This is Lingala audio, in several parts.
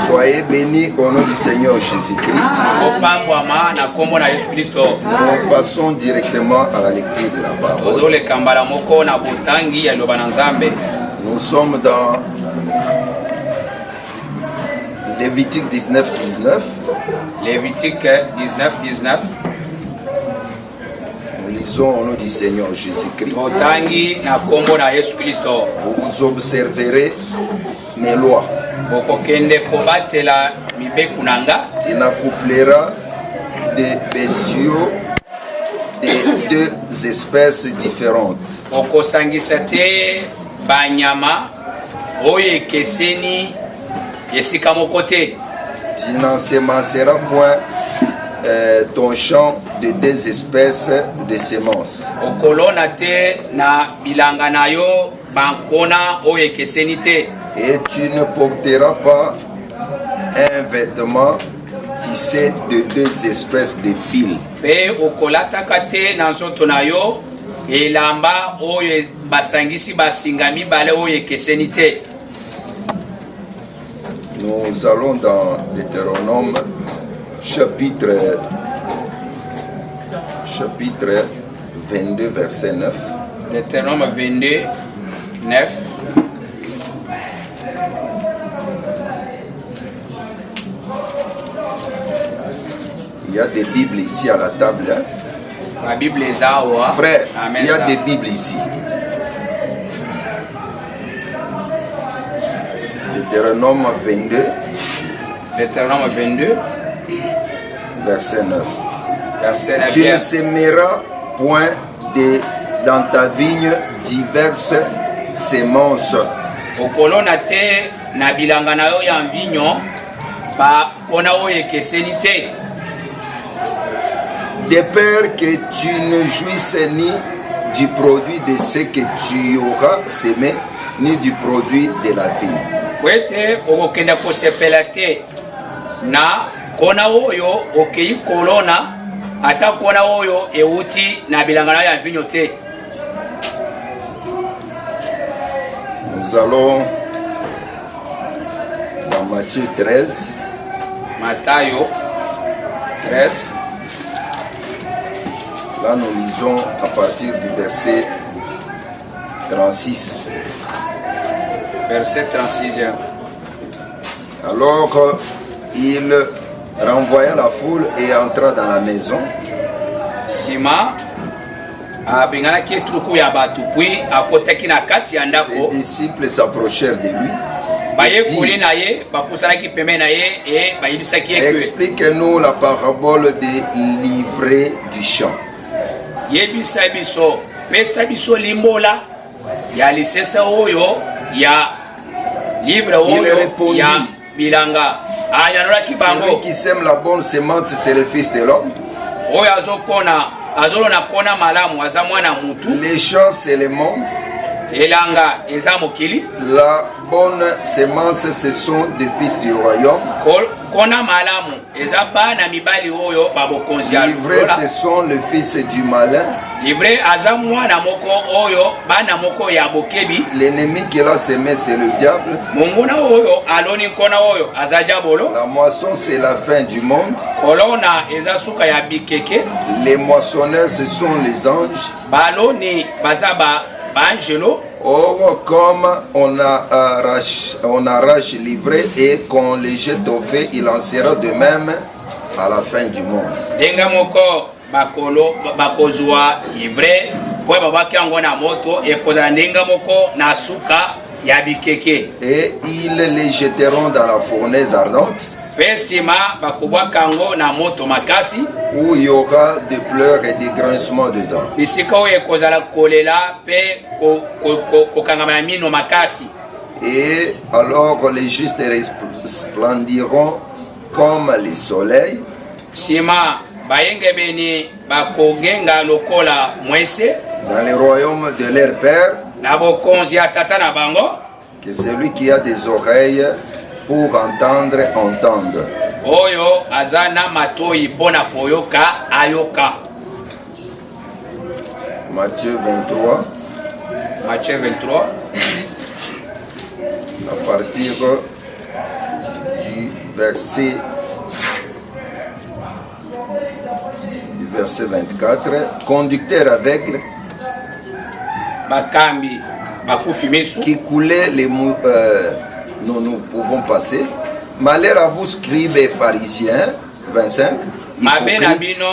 Soyez bénis au nom du Seigneur Jésus-Christ. Nous passons directement à la lecture de la parole. Nous sommes dans Lévitique 19, 19. Lévitique 19, 19. Nous lisons au nom du Seigneur Jésus-Christ. Vous observerez mes lois. Tu n'accoupleras des bestiaux de deux espèces différentes. Tu n'ensemenceras point ton champ de deux espèces de semences. Et tu ne porteras pas un vêtement tissé de deux espèces de fils. Nous allons dans Deutéronome chapitre 22 verset 9. Deutéronome 22 9. Il y a des Bibles ici à la table. Hein? La Bible est là. Frère, il y a des Bibles ici. Deutéronome 22. Deutéronome 22. Verset 9. Verset 9. Tu ne sèmeras point dans ta vigne diverses semences. De peur que tu ne jouisses ni du produit de ce que tu auras semé, ni du produit de la vigne. Kona oyo okei kolona ata kona oyo euti na bilangana ya vinyo te. Nous allons dans Matthieu 13. Matthieu 13. Là nous lisons à partir du verset 36. Verset 36. Alors il renvoya la foule et entra dans la maison. Ses disciples s'approchèrent de lui. Explique-nous la parabole des livrets du champ. Il répondit: celui qui sème la bonne semence, c'est le Fils de l'homme. Les champs, c'est le monde. La bonne semence, ce sont des fils du royaume. Livré, ce sont les fils du malin. L'ennemi qui l'a semé, c'est le diable. La moisson, c'est la fin du monde. Les moissonneurs, ce sont les anges. Or, comme on arrache l'ivraie et qu'on les jette au feu, il en sera de même à la fin du monde. Et ils les jetteront dans la fournaise ardente, où il y aura des pleurs et des grincements dedans. Et alors les justes resplendiront comme les soleils dans le royaume de leur Père. Que celui qui a des oreilles pour entendre, entende. Matthieu 23. Matthieu 23. à partir du verset 24, conducteur aveugle qui coulait les nous pouvons passer. Malheur à vous, scribes et pharisiens. 25. Hypocrites.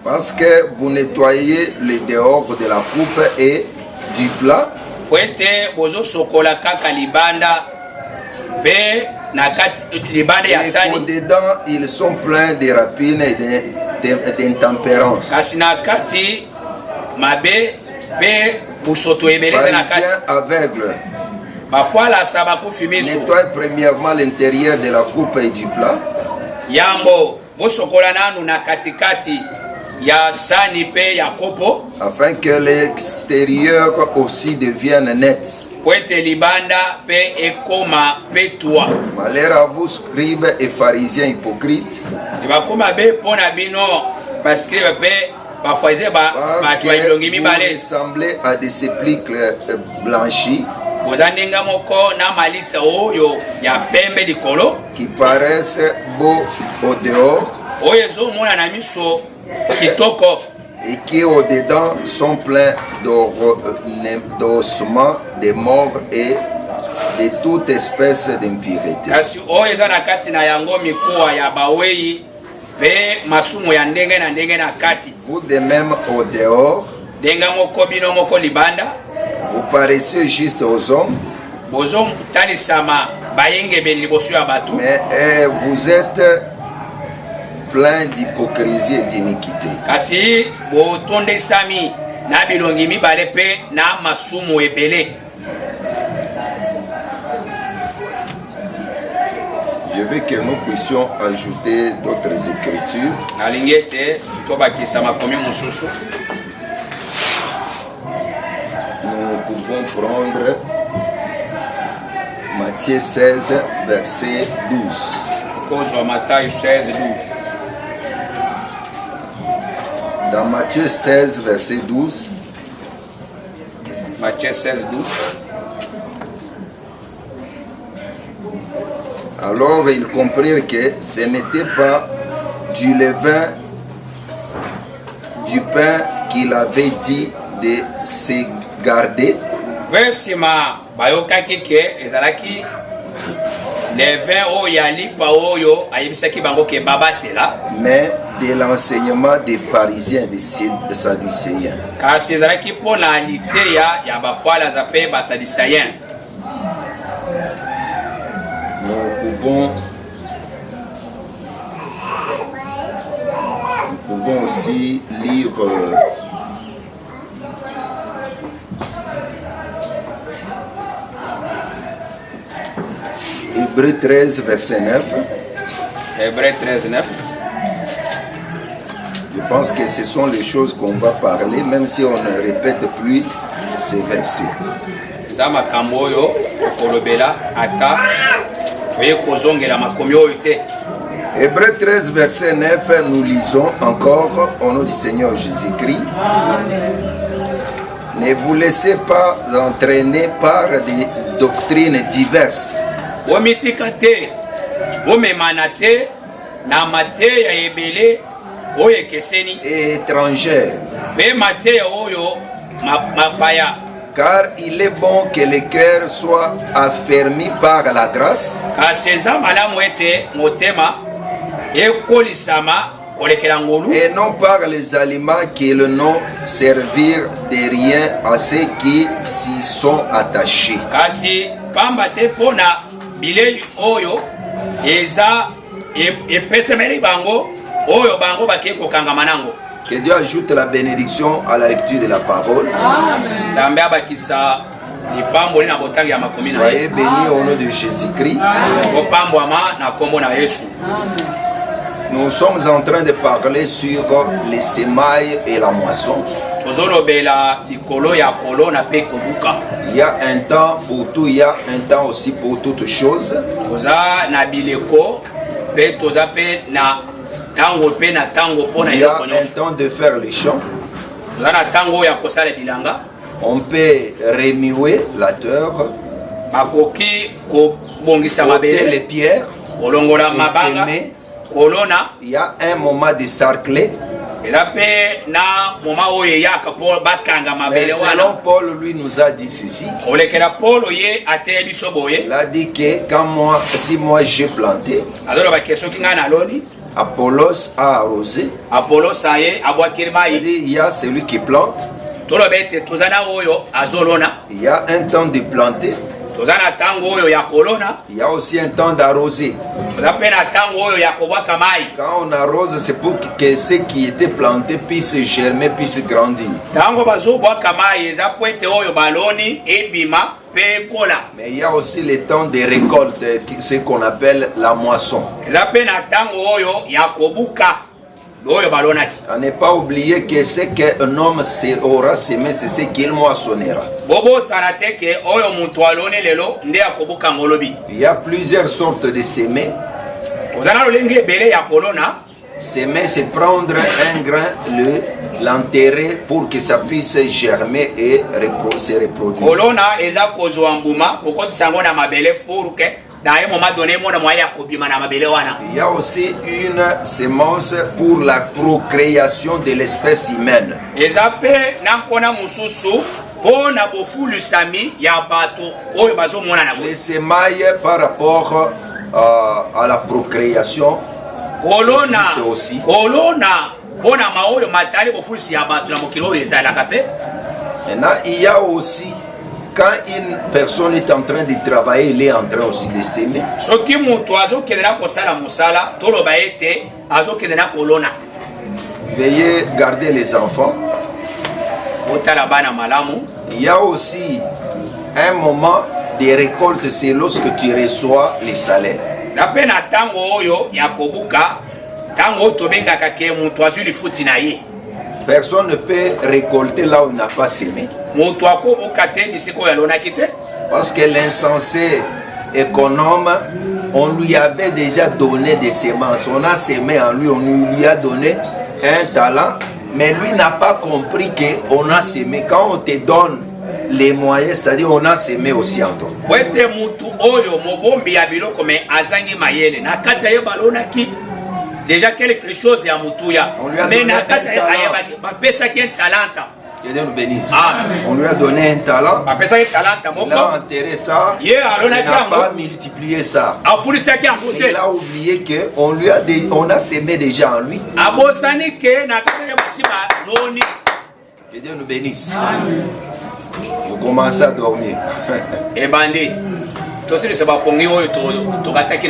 Parce que vous nettoyez les dehors de la coupe et du plat. Et au-dedans, ils sont pleins de rapines et d'intempérance. Pharisiens aveugles. Nettoie premièrement l'intérieur de la coupe et du plat. Afin que l'extérieur aussi devienne net. Malheur à vous, scribes et pharisiens hypocrites. Parce que vous ressemblez à des sépulcres blanchis qui paraissent beaux au dehors et qui au dedans sont pleins d'ossements, de morts et de toute espèce d'impureté. Vous de même au dehors, vous paraissez juste aux hommes, mais vous êtes plein d'hypocrisie et d'iniquité. Je veux que nous puissions ajouter d'autres écritures. Nous pouvons prendre Matthieu 16, verset 12. Dans Matthieu 16, verset 12. Matthieu 16, 12. Alors ils comprirent que ce n'était pas du levain du pain qu'il avait dit de se garder, mais de l'enseignement des pharisiens et des sadducéens. Nous pouvons aussi lire Hébreux 13, verset 9. Hébreux 13, 9. Je pense que ce sont les choses qu'on va parler, même si on ne répète plus ces versets. Hébreux 13, verset 9, nous lisons encore au nom du Seigneur Jésus-Christ. Ne vous laissez pas entraîner par des doctrines diverses et étrangères. Car il est bon que le cœur soit affermi par la grâce et non par les aliments qui n'ont servir de rien à ceux qui s'y sont attachés. Que Dieu ajoute la bénédiction à la lecture de la parole. Soyez bénis au nom de Jésus-Christ. Nous sommes en train de parler sur les semailles et la moisson. Il y a un temps pour tout, il y a un temps aussi pour toutes choses. Il y a un temps de faire les champs. On peut remuer la terre, ôter les pierres, et semer. Il y a un moment de sarcler. Et selon Paul, lui nous a dit ceci. Il a dit que si moi j'ai planté, Apollos a arrosé. Il y a celui qui plante. Il y a un temps de planter. Il y a aussi un temps d'arroser. Quand on arrose, c'est pour que ce qui était planté puisse germer, puisse grandir. Mais il y a aussi le temps de récolte, ce qu'on appelle la moisson. À ne pas oublier que ce qu'un homme aura semé, c'est ce qu'il moissonnera. Il y a plusieurs sortes de semer. Semer, c'est prendre un grain, l'enterrer pour que ça puisse germer et se reproduire. Il y a aussi une semence pour la procréation de l'espèce humaine. Les semailles par rapport à la procréation existe aussi. Maintenant, il y a aussi, quand une personne est en train de travailler, il est en train aussi de s'aimer. Veuillez garder les enfants. Il y a aussi un moment de récolte, c'est lorsque tu reçois les salaires. Personne ne peut récolter là où il n'a pas semé. Parce que l'insensé économe, on lui avait déjà donné des semences. On a semé en lui, on lui a donné un talent. Mais lui n'a pas compris qu'on a semé. Quand on te donne les moyens, c'est-à-dire on a semé aussi en toi. Déjà quelque chose à Moutouya. Mais Dieu nous bénisse. On lui a donné un talent. Il a enterré ça. Il n'a pas multiplié ça. Il a oublié qu'on a semé déjà en lui. Que Dieu nous bénisse. Vous commencez à dormir.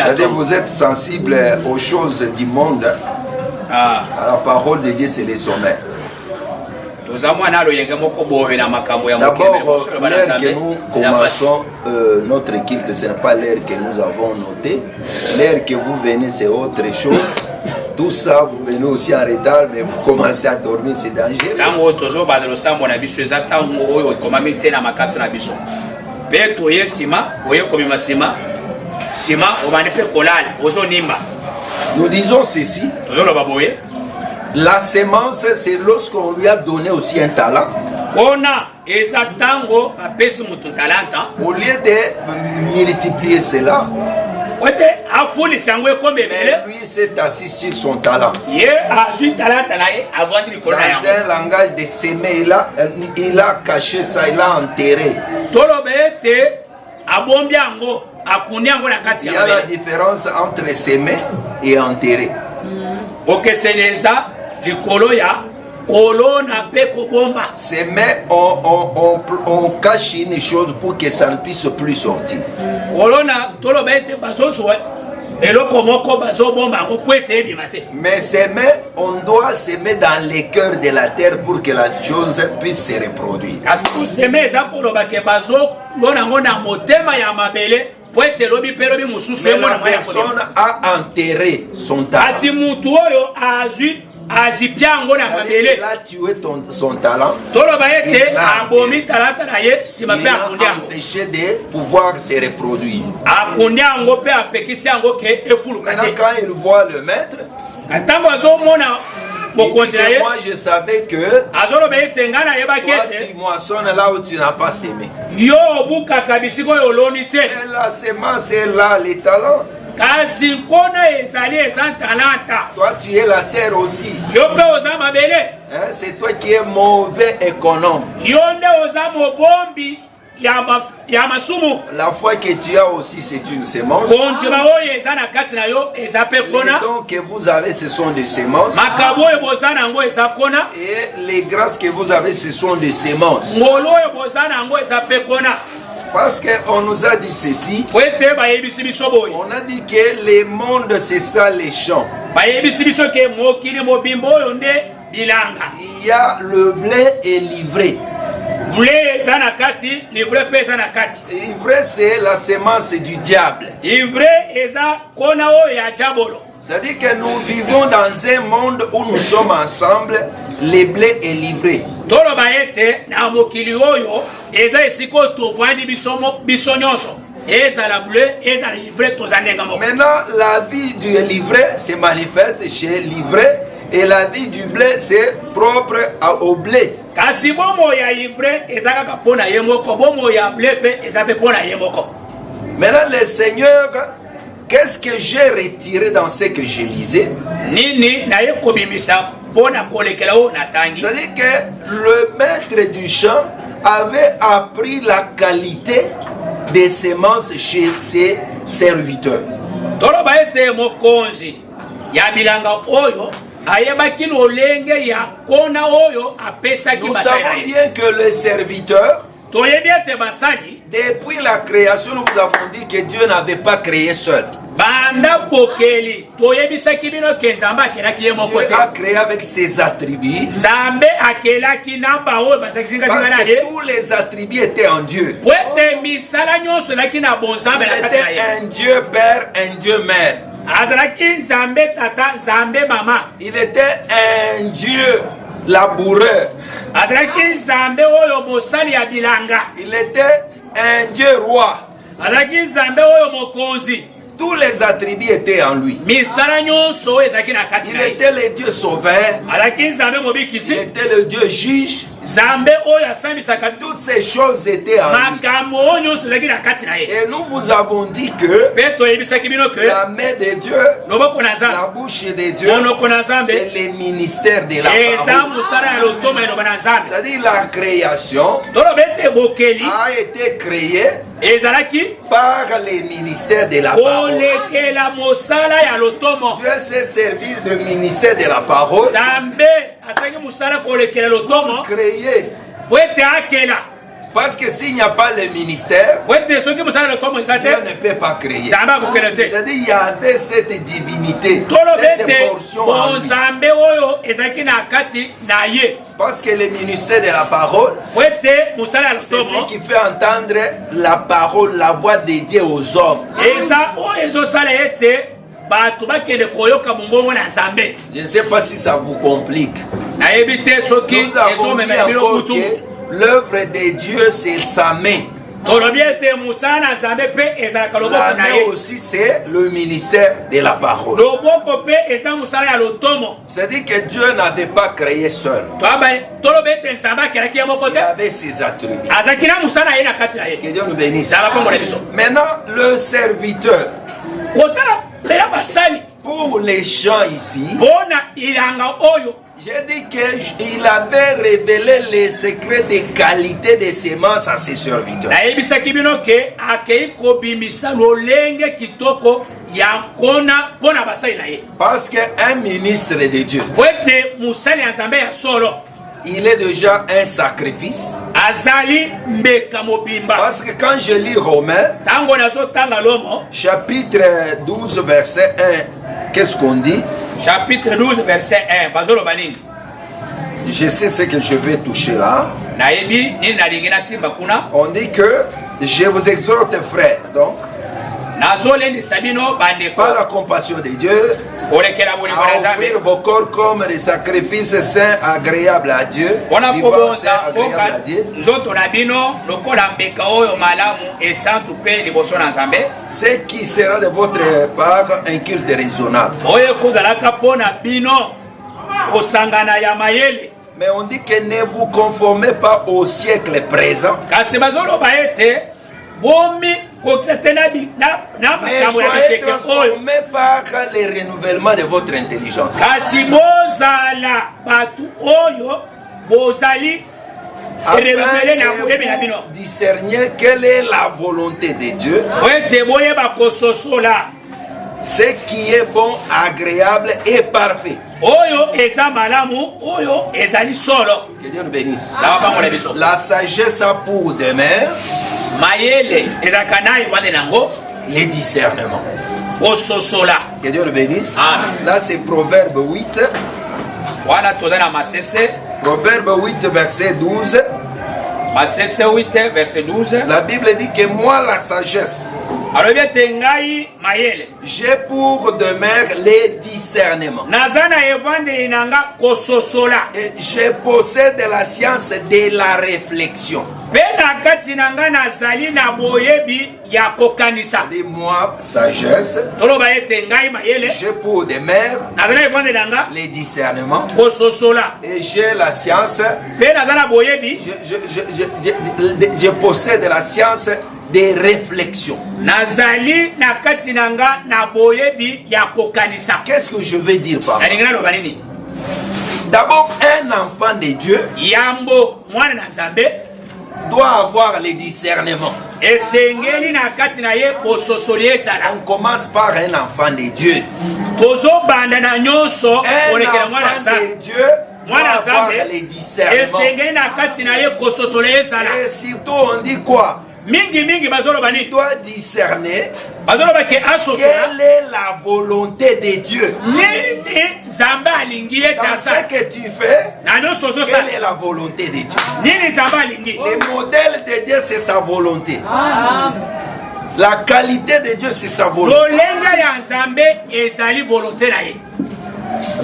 C'est-à-dire vous êtes sensible aux choses du monde. À la parole de Dieu, c'est les sommets. D'abord, l'heure que nous commençons notre culte, ce n'est pas l'heure que nous avons notée. L'heure que vous venez, c'est autre chose. Tout ça, vous venez aussi en retard, mais vous commencez à dormir, c'est dangereux. Nous disons ceci. La sémence, c'est lorsqu'on lui a donné aussi un talent. Au lieu de multiplier cela, mais lui s'est assis sur son talent. Dans un langage de semer, il a caché ça, il a enterré. Il y a la différence entre semer et enterrer. Semer, on cache une chose pour que ça ne puisse plus sortir. Mais semer, on doit semer dans les cœurs de la terre pour que la chose puisse se reproduire. Mais la personne a enterré son talent. Il a tué son talent. Il a empêché de pouvoir se reproduire. Maintenant, quand il voit le maître, moi je savais que toi tu moissonnes là où tu n'as pas semé. Et la semence est là, les talents. Toi tu es la terre aussi. Hein, c'est toi qui es mauvais économe. La foi que tu as aussi, c'est une sémence. Les dons que vous avez, ce sont des sémences. Et les grâces que vous avez, ce sont des sémences. Parce qu'on nous a dit ceci. On a dit que le monde, c'est ça les champs. Il y a le blé et l'ivraie. L'ivraie, c'est la semence du diable. C'est-à-dire que nous vivons dans un monde où nous sommes ensemble, les blés et l'ivraie. Maintenant, la vie du livret se manifeste chez l'ivraie et la vie du blé, c'est propre au blé. Maintenant, le Seigneur, qu'est-ce que j'ai retiré dans ce que je lisais? C'est-à-dire que le maître du champ avait appris la qualité des semences chez ses serviteurs. Nous savons bien que le serviteur, depuis la création, nous avons dit que Dieu n'avait pas créé seul. Dieu a créé avec ses attributs. Parce que tous les attributs étaient en Dieu. Il était un Dieu Père, un Dieu Mère. Il était un Dieu laboureur. Il était un Dieu roi. Tous les attributs étaient en lui. Il était le Dieu sauveur. Il était le Dieu juge. Toutes ces choses étaient en lui. Et nous vous avons dit que la main de Dieu, la bouche de Dieu, c'est le ministère de la parole. C'est-à-dire la création a été créée par les ministères de la parole. Dieu s'est servi du ministère de la parole pour créer. Parce que s'il n'y a pas le ministère, Dieu ne peut pas créer. C'est-à-dire qu'il y avait cette divinité, cette portion en lui. Parce que le ministère de la parole, c'est ce qui fait entendre la parole, la voix de Dieu aux hommes. Je ne sais pas si ça vous complique. Nous avons dit encore que l'œuvre de Dieu, c'est sa main. La main aussi, c'est le ministère de la parole. C'est-à-dire que Dieu n'avait pas créé seul. Il avait ses attributs. Que Dieu nous bénisse. Maintenant, le serviteur, pour les champs ici, j'ai dit qu'il avait révélé les secrets des qualités des semences à ses serviteurs. Parce qu'un ministre de Dieu, il est déjà un sacrifice. Parce que quand je lis Romains, chapitre 12, verset 1, qu'est-ce qu'on dit? Chapitre 12, verset 1. Je sais ce que je vais toucher là. On dit que je vous exhorte, frères, donc, par la compassion de Dieu, à offrir vos corps comme des sacrifices saints agréables à Dieu, vivants, saints agréables à Dieu. Ce qui sera de votre part un culte raisonnable. osangana ya mayele. Mais on dit que ne vous conformez pas au siècle présent. Kasi bazoloba ete bomi kokisatena na Mais makambo ya soyez biteke oyo. transformés par le renouvellement de votre intelligence. Kasi bozala batu oyo bozali Afin renouveler na boyebi na que bino. vous discerniez quelle est la volonté de Dieu, Ete boyeba kososola ce qui est bon, agréable et parfait. oyo eza malamu oyo ezali solo. Que Dieu nous bénisse. Na bango biso. La sagesse a pour demeure Mayele ezalaka na evande nango les discernements. kososola. Que Dieu nous bénisse. Amen. Là, c'est Proverbe 8. Wana toza na Masese. Proverbe 8, verset 12. Masese 8 verset 12. La Bible dit que moi, la sagesse, Alobi ete ngai mayele j'ai pour demeure les discernements. naza na evandeli na nga kososola. Et je possède la science de la réflexion. Mpe na kati na nga nazali na boyebi ya kokanisa. Et moi, sagesse, Toloba ete ngai mayele j'ai pour demeure naza na evandeli na nga les discernements. kososola. Et j'ai la science, Mpe naza na boyebi je possède la science des réflexions. nazali na kati na nga na boyebi ya kokanisa. Qu'est-ce que je veux dire par là? Nalingi naloba nini? D'abord, un enfant de Dieu Yambo mwana na Nzambe doit avoir les discernements. esengeli na kati na ye bososoli ezala. On commence par un enfant de Dieu. Tozobanda na nyonso Un kolekela mwana enfant Nzambe. de Dieu doit Mwana avoir Nzambe les discernements. esengeli na kati na ye kososoli ezala. Et surtout, on dit quoi? Mingi bazoloba Il nini? doit discerner Bazoloba ke asosola quelle est la volonté de Dieu. nini Nzambe alingi ye Dans tasa. ce que tu fais, Na nyonso quelle ozosala est la volonté de Dieu? nini Nzambe alingi. Le modèle de Dieu, c'est sa volonté. La qualité de Dieu, c'est sa volonté. Lolenga ya Nzambe ezali volonté na ye.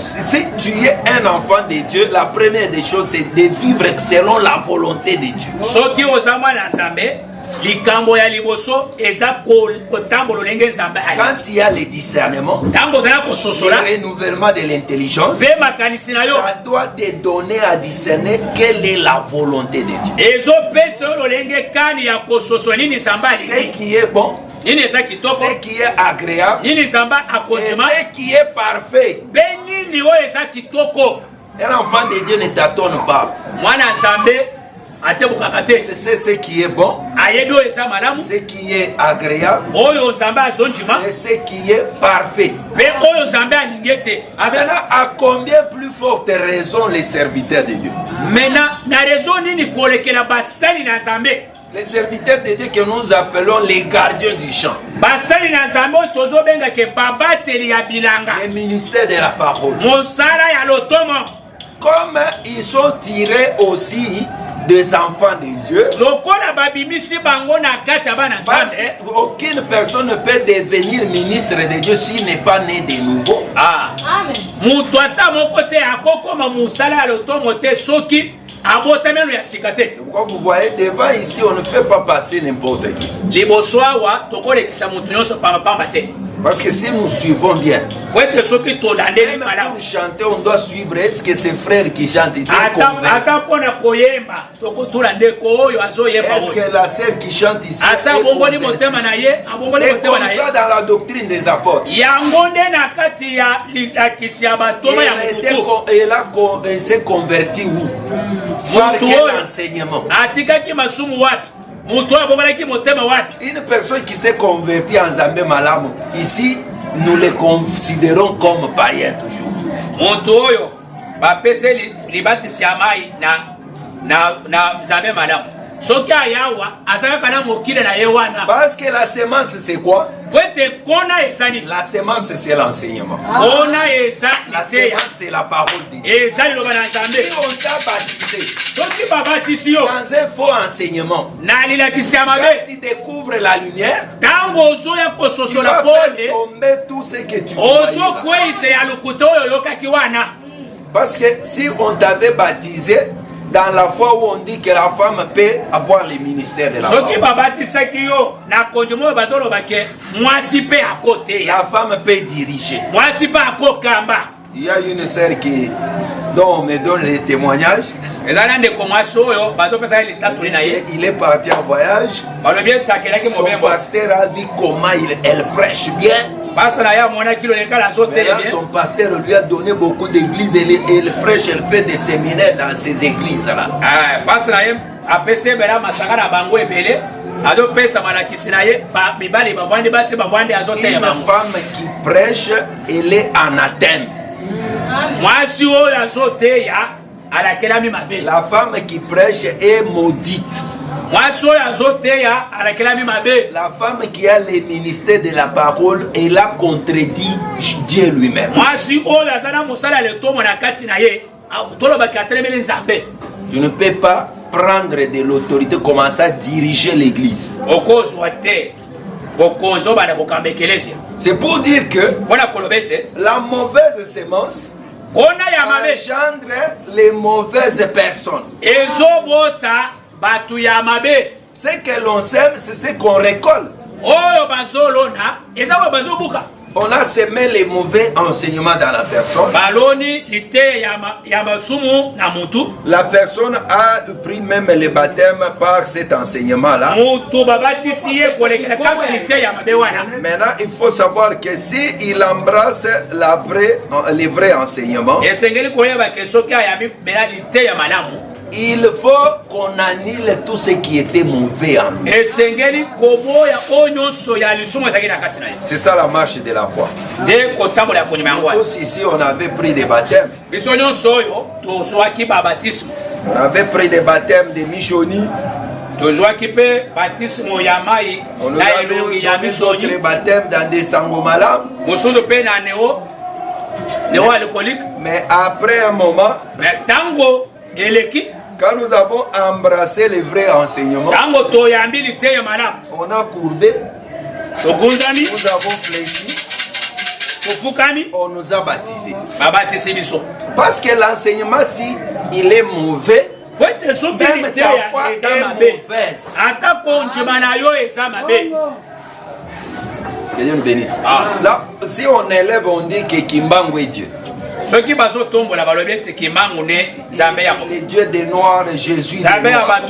Si tu es un enfant de Dieu, la première des choses, c'est de vivre selon la volonté de Dieu. Soki oza mwana Nzambe likambo ya liboso eza kotambola olenge Nzambe alingi. Quand il y a le discernement, Ntango ozala kososola le renouvellement de l'intelligence, mpe makanisi na yo ça doit te donner à discerner quelle est la volonté de Dieu. ezopesa yo lolenge kani ya kososola nini Nzambe Ce alingi, qui est bon, nini eza kitoko, ce qui est agréable nini Nzambe et akondima, ce qui est parfait. mpe nini oyo eza kitoko. Un enfant de Dieu ne tâtonne pas. Mwana Nzambe atebukaka te, Il sait ce qui est bon, ayebi oyo eza malamu, ce qui est agréable oyo Nzambe azondima, et ce qui est parfait. mpe oyo Nzambe alingi ete azala. Maintenant, à combien plus forte raison les serviteurs de Dieu? Mena na rezo nini kolekela basali na Nzambe, Les serviteurs de Dieu que nous appelons les gardiens du champ, basali na Nzambe oyo tozobengaka babateli ya bilanga, les ministères de la parole. mosala ya lotomo. Comme ils sont tirés aussi des enfants de Dieu, Lokola babimisi bango na kati ya bana parce Nzambe. qu'aucune personne ne peut devenir ministre de Dieu s'il n'est pas né de nouveau. Amen. Mutu ata moko te akokoma mosala ya lotomo te soki abotamelo ya sika te. Comme vous voyez, devant ici, on ne fait pas passer n'importe qui. Liboso awa tokolekisa mutu nyonso pambapamba te. Parce que si nous suivons bien, Po ete soki tolandeli même malamu, pour chanter, on doit suivre. Est-ce que ces frères qui chantent ici sont convaincus? ata mpona koyemba tokotula ndeko oyo azoyemba Est-ce oyo que la sœur qui chante ici asa est abongoli convertie? motema na ye, abongoli C'est motema comme na ye. ça dans la doctrine des apôtres. Yango nde na kati ya lilakisi ya batoma ya mokutu. Elle s'est convertie où? Par Mutu quel oyo enseignement? atikaki masumu wapi? Mutu oyo abongolaki motema wapi? Une personne qui s'est convertie en Zambé Malamu, ici, nous les considérons comme païens toujours. Mutu oyo bapese libatisi ya mai na Nzambe malamu. Soki ayawa azalaka na mokili na ye wana. Parce que la semence, c'est quoi? Po ete kona ezali. La semence, c'est l'enseignement. Kona eza La liteya. semence, c'est la parole de Dieu. Ezali loba na Nzambe. Si on t'a baptisé Soki babatisi yo dans un faux enseignement, na lilakisi ya quand mabe, tu découvres la lumière, ntango ozoya tu kososola vas pole, faire tomber tout ce que tu croyais là. ozokweyisa ya lokuta oyo oyokaki wana. Parce que si on t'avait baptisé dans la foi où on dit que la femme peut avoir le ministère de la Soki femme, babatisaki yo na konjomo oyo bazoloba ke mwasi mpe akoteya, la femme peut diriger. mwasi mpe akokamba. Il y a une sœur qui dont on me donne les témoignages. Il est parti en voyage. Son pasteur a vu comment elle prêche bien. Maintenant, son pasteur lui a donné beaucoup d'églises. Elle prêche, elle fait des séminaires dans ces églises-là. Une femme qui prêche, elle est anathème. La femme qui prêche est maudite. La femme qui a le ministère de la parole, elle a contredit Dieu lui-même. Tu ne peux pas prendre de l'autorité, commencer à diriger l'église. C'est pour dire que la mauvaise sémence engendre les mauvaises personnes. Ce que l'on sème, c'est ce qu'on récolte. On a semé les mauvais enseignements dans la personne. La personne a pris même le baptême par cet enseignement-là. Maintenant, il faut savoir que s'il embrasse les vrais enseignements, il faut qu'on annule tout ce qui était mauvais en nous. C'est ça la marche de la foi. Tous ici, on avait pris des baptêmes. On avait pris des baptêmes de Michoni. On nous a donné d'autres baptêmes dans des Sangomala. Mais après un moment, quand nous avons embrassé les vrais enseignements, on a courbé, nous avons fléchi, on nous a baptisés. Parce que l'enseignement, si il est mauvais, même ta foi est mauvaise. Que Dieu nous bénisse. Là, si on élève, on dit que Kimbangu est Dieu. Le Dieu des Noirs, Jésus des Noirs.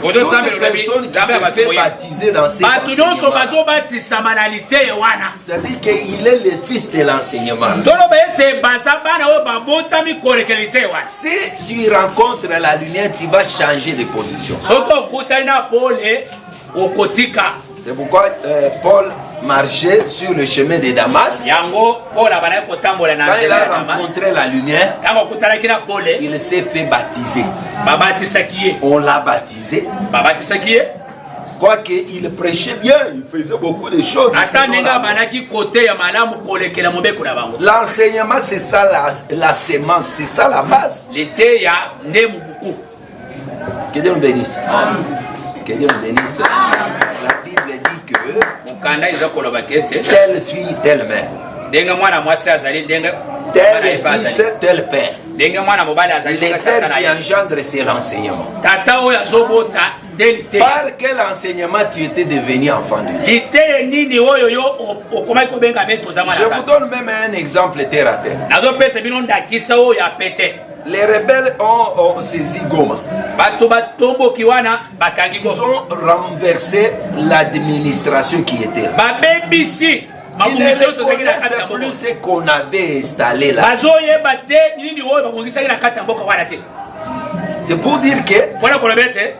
D'autres personnes qui se fait baptiser dans ces enseignements. C'est-à-dire qu'il est le fils de l'enseignement. Si tu rencontres la lumière, tu vas changer de position. C'est pourquoi Paul marchait sur le chemin de Damas. Quand il a rencontré la lumière, il s'est fait baptiser. On l'a baptisé. Quoique il prêchait bien, il faisait beaucoup de choses. L'enseignement, c'est ça la sémence, c'est ça la base. Que Dieu nous bénisse. Que Dieu nous bénisse. La Bible dit que telle fille, telle mère. Tel fils, tel père. Le père qui engendre, c'est l'enseignement. Par quel enseignement tu étais devenu enfant de Dieu? Je vous donne même un exemple terre à terre. Les rebelles ont saisi Goma. Ils ont renversé l'administration qui était là. Ils ne connaissaient plus ce qu'on avait installé là. C'est pour dire que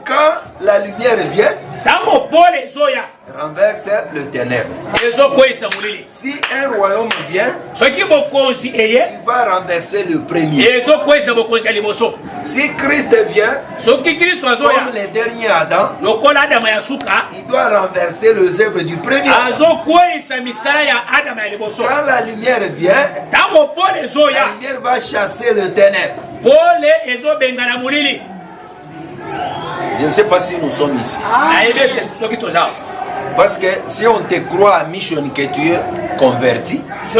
quand la lumière vient, renverse le ténèbre. Si un royaume vient, il va renverser le premier. Si Christ vient, comme le dernier Adam, il doit renverser les œuvres du premier. Quand la lumière vient, la lumière va chasser le ténèbre. Je ne sais pas si nous sommes ici. Parce que si on te croit à mission que tu es converti, Si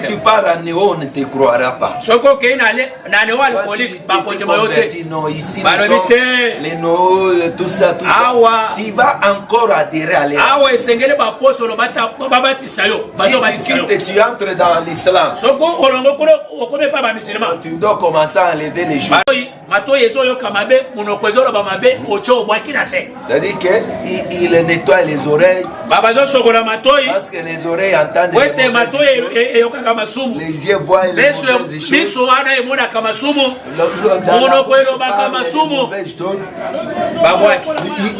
tu pars à Néo, on ne te croira pas. Non, ici, nous sommes les Néo, tout ça. Tu vas encore adhérer à l'Église. Si tu quittes et tu entres dans l'islam, tu dois commencer à enlever les choses. C'est-à-dire qu'il nettoie les oreilles. Parce que les oreilles entendent les mauvaises choses. Les yeux voient les mauvaises choses.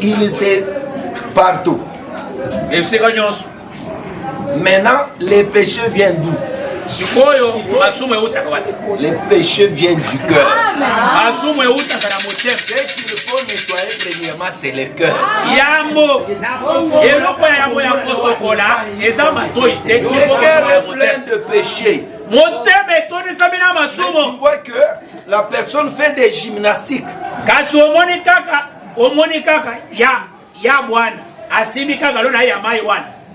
Il est partout. Maintenant, les péchés viennent d'où? Les péchés viennent du cœur. Ce qu'il faut nettoyer premièrement, c'est le cœur. Le cœur est plein de péchés. Mais tu vois que la personne fait des gymnastiques.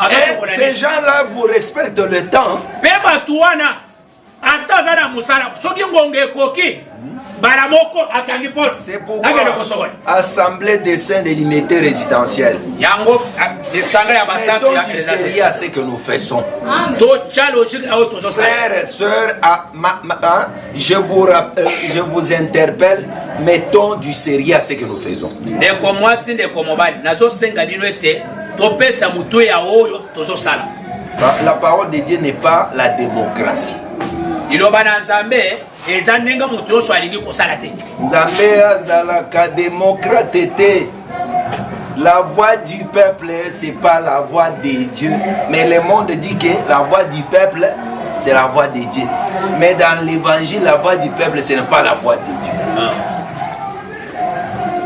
Et ces gens-là vous respectent le temps. C'est pourquoi Assemblée des saints de l'unité résidentielle. Mettons du sérieux à ce que nous faisons. Frères et sœurs, je vous interpelle, mettons du sérieux à ce que nous faisons. La parole de Dieu n'est pas la démocratie. Nzambe azalaka démocrate te. La voix du peuple, c'est pas la voix de Dieu. Mais le monde dit que la voix du peuple, c'est la voix de Dieu. Mais dans l'évangile, la voix du peuple, ce n'est pas la voix de Dieu.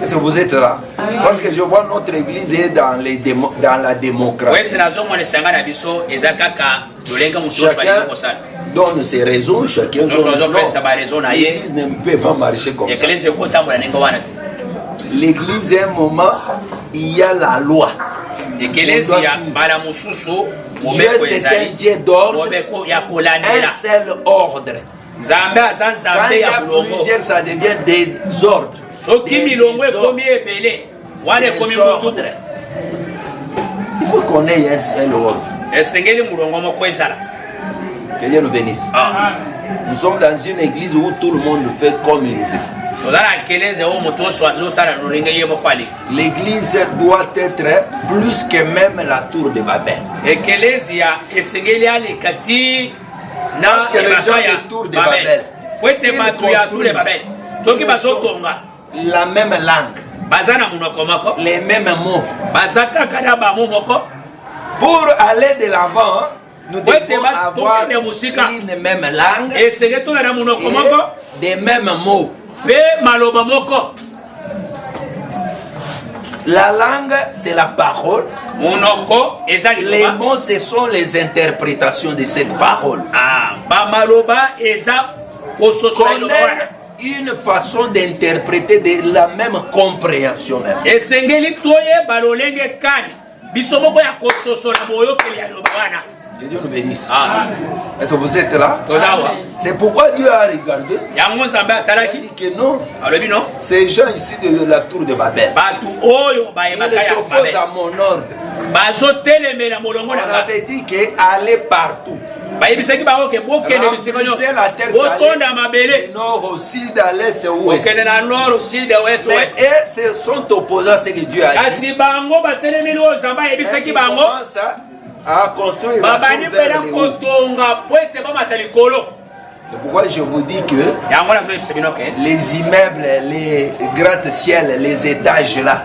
Est-ce que vous êtes là? Parce que je vois notre église est dans la démocratie. Chacun donne ses raisons, chacun donne l'église ne peut pas marcher comme ça. L'église, à un moment, il y a la loi. Dieu, c'est un Dieu d'ordre, un seul ordre. Quand il y a plusieurs, ça devient des ordres. Il faut qu'on ait un ordre. Que Dieu nous bénisse. Nous sommes dans une église où tout le monde fait comme il veut. L'église doit être plus que même la tour de Babel. Parce que les gens de tour de Babel, la même langue, les mêmes mots. Pour aller de l'avant, nous devons avoir une même langue et des mêmes mots. La langue, c'est la parole. Les mots, ce sont les interprétations de cette parole. On a une façon d'interpréter de la même compréhension même. Que Dieu nous bénisse. Est-ce que vous êtes là? C'est pourquoi Dieu a regardé. Il dit que non. Ces gens ici de la tour de Babel, ils s'opposent à mon ordre. On avait dit qu'aller partout. C'est la terre salée, du nord au sud, à l'est et au ouest. Mais eux se sont opposés à ce que Dieu a dit. Ils commencent à construire la tour vers le haut. C'est pourquoi je vous dis que les immeubles, les gratte-ciel, les étages là,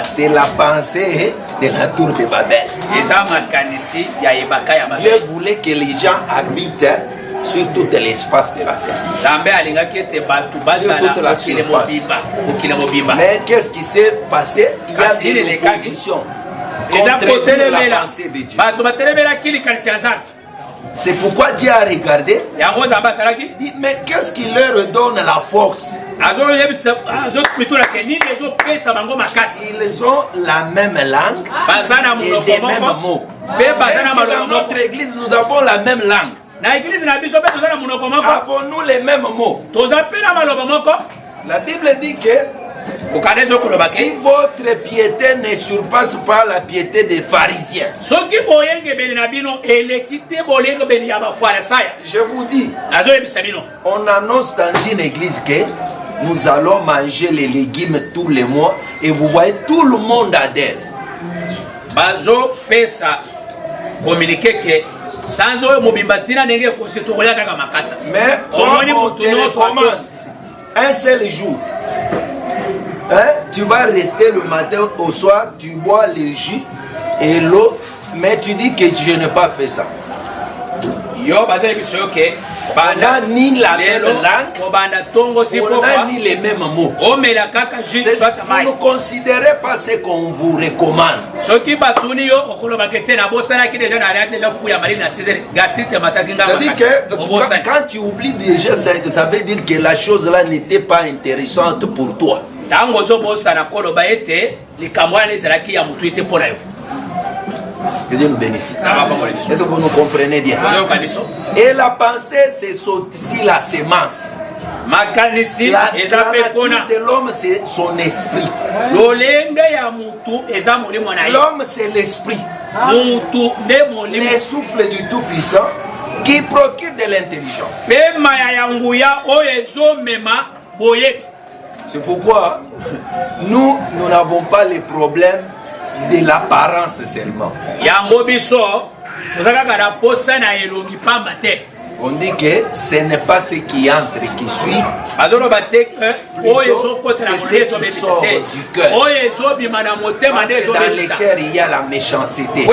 c'est la pensée de la tour de Babel. Dieu voulait que les gens habitent sur tout l'espace de la terre, sur toute la surface. Mais qu'est-ce qui s'est passé? Il y a des oppositions contre la pensée de Dieu. C'est pourquoi Dieu a regardé. Il dit, mais qu'est-ce qui leur donne la force? Ils ont la même langue et les mêmes mots. que dans notre église, nous avons la même langue? Avons-nous les mêmes mots? La Bible dit que si votre piété ne surpasse pas la piété des pharisiens, je vous dis, on annonce dans une église que nous allons manger les légumes tous les mois et vous voyez tout le monde adhère. Mais comment un seul jour, hein, tu vas rester le matin au soir, tu bois le jus et l'eau, mais tu dis que je n'ai pas fait ça. On n'a ni la même langue, on n'a ni les mêmes mots. Vous ne considérez pas ce qu'on vous recommande. C'est-à-dire que quand tu oublies déjà, ça veut dire que la chose là n'était pas intéressante pour toi. Que Dieu nous bénisse. Est-ce que vous nous comprenez bien? Et la pensée, c'est aussi la sémence. La nature de l'homme, c'est son esprit. L'homme, c'est l'esprit. Les souffles du Tout-Puissant qui procure de l'intelligence. C'est pourquoi nous n'avons pas les problèmes de l'apparence seulement. On dit que ce n'est pas ce qui entre qui suit, c'est ce qui sort du cœur. Parce que dans les cœurs, il y a la méchanceté, il y a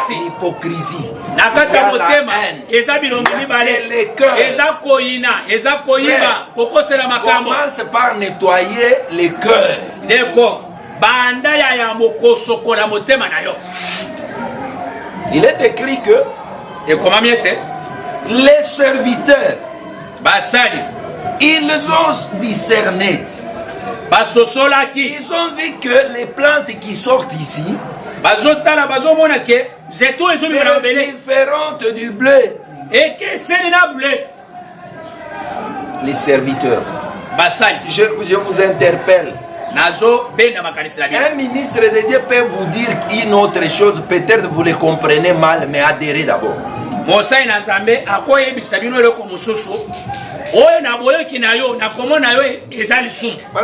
l'hypocrisie, il y a la haine, c'est le cœur. Commence par nettoyer le cœur. Il est écrit que les serviteurs, ils ont discerné, ils ont vu que les plantes qui sortent ici, c'est différente du blé. Les serviteurs, je vous interpelle. Un ministre de Dieu peut vous dire une autre chose, peut-être vous le comprenez mal, mais adhérez d'abord. Parce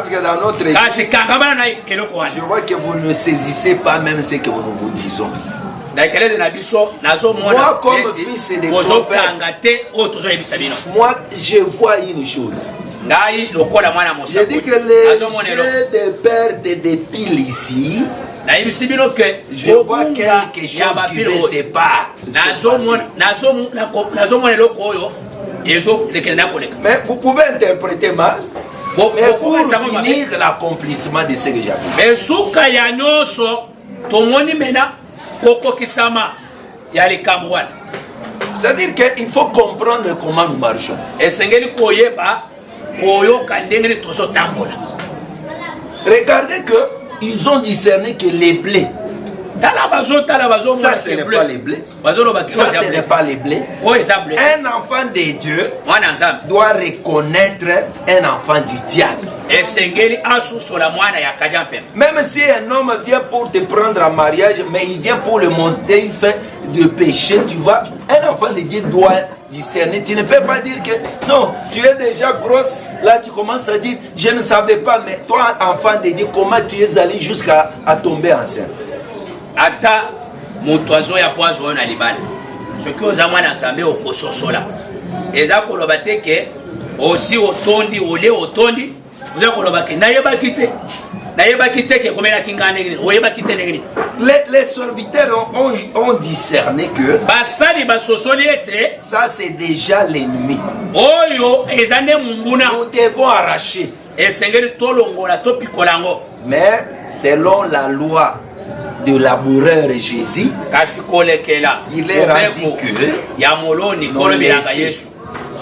que dans notre église, je vois que vous ne saisissez pas même ce que nous vous disons. Moi, comme fils de prophète, moi, je vois une chose. Je dis que les jeux de perte de piles ici, je vois quelque chose qui me sépare. Mais vous pouvez interpréter mal. Mais pour finir l'accomplissement de ce que j'ai fait. C'est-à-dire qu'il faut comprendre comment nous marchons. Regardez qu'ils ont discerné que les blés, ça ce n'est pas les blés, ça ce n'est pas les blés. Un enfant de Dieu doit reconnaître un enfant du diable. Même si un homme vient pour te prendre en mariage, mais il vient pour le motif de péché, tu vois, un enfant de Dieu doit discerner. Tu ne peux pas dire que non, tu es déjà grosse, là tu commences à dire je ne savais pas, mais toi enfant de Dieu, comment tu es allé jusqu'à tomber enceinte? Ata motoazo ya poazo na libala soki oza mwana nzambe okososola eza koloba te ke osi otondi ole otondi oza koloba ke nayebaki te ke komela kinga ndenge oyebaki te ndenge. Les serviteurs ont discerné que basali basosoli ete ça c'est déjà l'ennemi. Oyo eza nde munguna. Nous devons arracher. Esengeli tolongola topikolango. Mais selon la loi de l'amoureur Jésus, il est rendu que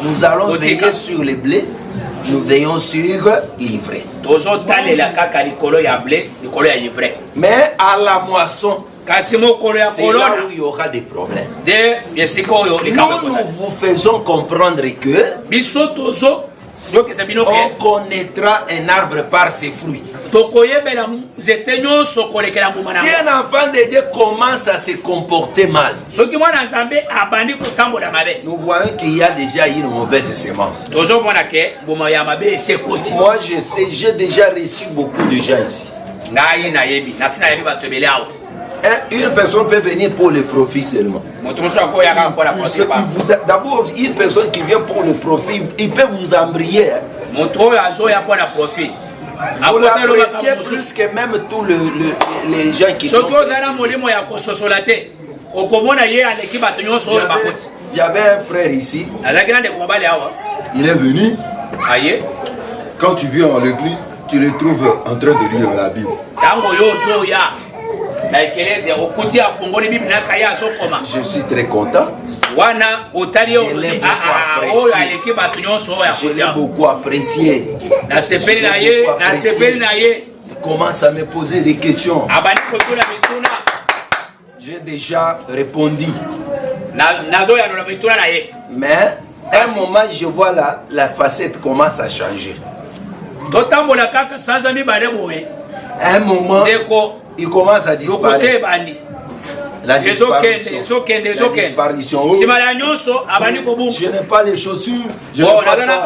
nous allons veiller sur les blés, nous veillons sur l'ivraie. Mais à la moisson, c'est là où il y aura des problèmes. Nous vous faisons comprendre que on connaîtra un arbre par ses fruits. Si un enfant de Dieu commence à se comporter mal, nous voyons qu'il y a déjà une mauvaise semence. Moi je sais, j'ai déjà reçu beaucoup de gens ici. Une personne peut venir pour le profit seulement. D'abord, une personne qui vient pour le profit, il peut vous embrayer. Vous l'appréciez plus que même tous les gens qui sont. Il y avait un frère ici. Il est venu. Quand tu viens à l'église, tu le trouves en train de lire la Bible. Je suis très content. Je l'ai beaucoup apprécié. Il commence à me poser des questions. J'ai déjà répondu. Mais à un moment, je vois la facette commence à changer. À un moment, il commence à disparaître. La disparition. Je n'ai pas les chaussures. Je n'ai pas ça.